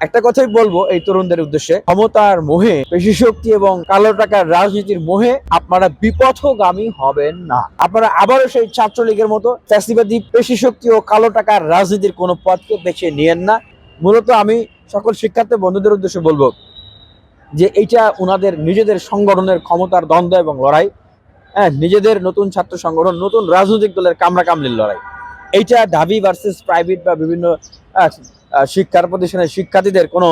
একটা কথাই বলবো এই তরুণদের উদ্দেশ্যে, ক্ষমতার মোহে, পেশি শক্তি এবং কালো টাকার রাজনীতির মোহে আপনারা বিপথগামী হবেন না। আপনারা আবারও সেই ছাত্রলীগের মতো ফ্যাসিবাদী পেশি শক্তি ও কালো টাকার রাজনীতির কোনো পথকে বেছে নিয়েন না। মূলত আমি সকল শিক্ষার্থী বন্ধুদের উদ্দেশ্যে বলবো যে এইটা ওনাদের নিজেদের সংগঠনের ক্ষমতার দ্বন্দ্ব এবং লড়াই, হ্যাঁ, নিজেদের নতুন ছাত্র সংগঠন, নতুন রাজনৈতিক দলের কামড়াকামড়ির লড়াই। এইটা ঢাবি ভার্সেস প্রাইভেট বা বিভিন্ন শিক্ষার প্রতিষ্ঠানের শিক্ষার্থীদের কোনো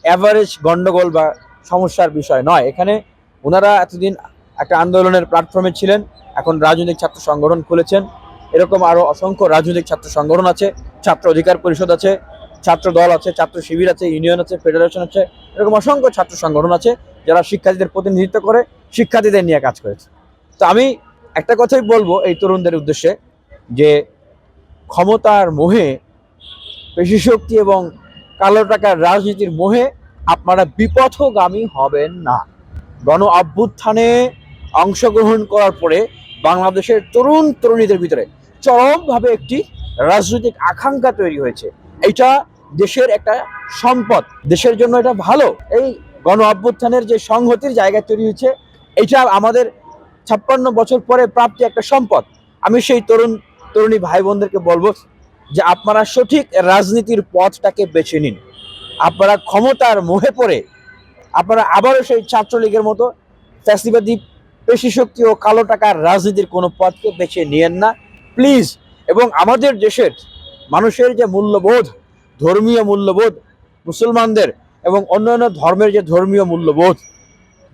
অ্যাভারেজ গন্ডগোল বা সমস্যার বিষয় নয়। এখানে ওনারা এতদিন একটা আন্দোলনের প্ল্যাটফর্মে ছিলেন, এখন রাজনৈতিক ছাত্র সংগঠন খুলেছেন। এরকম আরও অসংখ্য রাজনৈতিক ছাত্র সংগঠন আছে, ছাত্র অধিকার পরিষদ আছে, ছাত্র দল আছে, ছাত্র শিবির আছে, ইউনিয়ন আছে, ফেডারেশন আছে, এরকম অসংখ্য ছাত্র সংগঠন আছে যারা শিক্ষার্থীদের প্রতিনিধিত্ব করে, শিক্ষার্থীদের নিয়ে কাজ করেছে। তো আমি একটা কথাই বলবো এই তরুণদের উদ্দেশ্যে যে ক্ষমতার মোহে, পেশি শক্তি এবং কালো টাকার রাজনীতির মোহে আপনারা বিপথগামী হবেন না। গণ অভ্যুত্থানে অংশগ্রহণ করার পরে বাংলাদেশের তরুণ তরুণীদের ভিতরে চরমভাবে একটি রাজনৈতিক আকাঙ্ক্ষা তৈরি হয়েছে। এটা দেশের একটা সম্পদ, দেশের জন্য এটা ভালো। এই গণ অভ্যুত্থানের যে সংহতির জায়গা তৈরি হয়েছে, এটা আমাদের 56 বছর পরে প্রাপ্তি একটা সম্পদ। আমি সেই তরুণী ভাই বোনদেরকে বলবো যে আপনারা সঠিক রাজনীতির পথটাকে বেছে নিন। আপনারা ক্ষমতার মোহে পড়ে আপনারা আবারও সেই ছাত্রলীগের মতো ফ্যাসিবাদী পেশি শক্তি ও কালো টাকার রাজনীতির কোনো পথকে বেছে নিয়েন না প্লিজ। এবং আমাদের দেশের মানুষের যে মূল্যবোধ, ধর্মীয় মূল্যবোধ, মুসলমানদের এবং অন্যান্য ধর্মের যে ধর্মীয় মূল্যবোধ,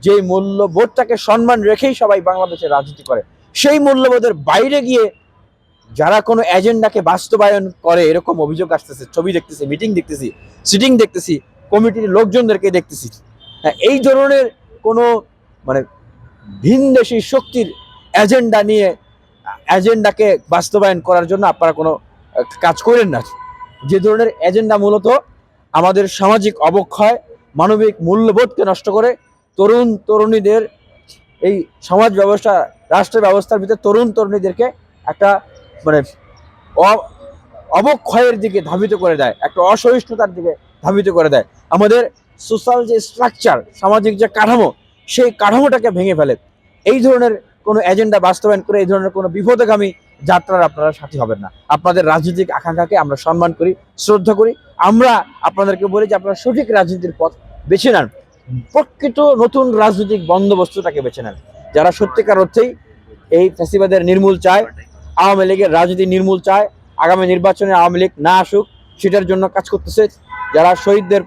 যেই মূল্যবোধটাকে সম্মান রেখেই সবাই বাংলাদেশে রাজনীতি করে, সেই মূল্যবোধের বাইরে গিয়ে যারা কোনো এজেন্ডাকে বাস্তবায়ন করে এরকম অভিযোগ আসতেছে, ছবি দেখতেছি, মিটিং দেখতেছি, সিটিং দেখতেছি, কমিটির লোকজনদেরকে দেখতেছি, হ্যাঁ, এই ধরনের কোনো মানে ভিনদেশী শক্তির এজেন্ডা নিয়ে এজেন্ডাকে বাস্তবায়ন করার জন্য আপনারা কোনো কাজ করেন না। যে ধরনের এজেন্ডা মূলত আমাদের সামাজিক অবক্ষয়, মানবিক মূল্যবোধকে নষ্ট করে, তরুণ তরুণীদের এই সমাজ ব্যবস্থা, রাষ্ট্র ব্যবস্থার ভিতরে তরুণ তরুণীদেরকে একটা মানে অবক্ষয়ের দিকে ধাবিত করে দেয়, একটা অসহিষ্ণুতার দিকে ধাবিত করে দেয়। আমাদের সোশ্যাল যে স্ট্রাকচার, সামাজিক যে কাঠামো, সেই কাঠামোটাকে ভেঙে ফেলে। এই ধরনের কোনো এজেন্ডা বাস্তবায়ন করে এই ধরনের কোনো বিপদগামী যাত্রার আপনারা সাথী হবেন না। আপনাদের রাজনৈতিক আকাঙ্ক্ষাকে আমরা সম্মান করি, শ্রদ্ধা করি। আমরা আপনাদেরকে বলি যে আপনারা সঠিক রাজনীতির পথ বেছে নেন, প্রকৃত নতুন রাজনৈতিক বন্দোবস্তটাকে বেছে নেন। যারা সত্যিকার অর্থেই এই ফ্যাসিবাদের নির্মূল চায়, আওয়ামী লীগের রাজনীতি নির্মূল চায়, আগামী নির্বাচনে আওয়ামী লীগ না আসুক সেটার জন্য কাজ করতেছে, যারা শহীদদের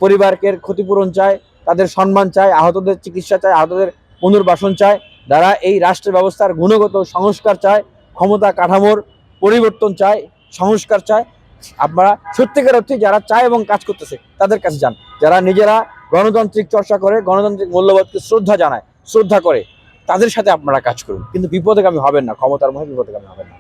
পরিবারকে ক্ষতিপূরণ চায়, তাদের সম্মান চায়, আহতদের চিকিৎসা চায়, আহতদের পুনর্বাসন চায়, যারা এই রাষ্ট্র ব্যবস্থার গুণগত সংস্কার চায়, ক্ষমতা কাঠামোর পরিবর্তন চায়, সংস্কার চায়, আপনারা সত্যিকার অর্থে যারা চায় এবং কাজ করতেছে তাদের কাছে যান। যারা নিজেরা গণতান্ত্রিক চর্চা করে, গণতান্ত্রিক মূল্যবোধকে শ্রদ্ধা জানায়, শ্রদ্ধা করে, তাদের সাথে আপনারা কাজ করুন, কিন্তু বিপদগামী হবেন না, ক্ষমতার মধ্যে বিপদগামী হবেন না।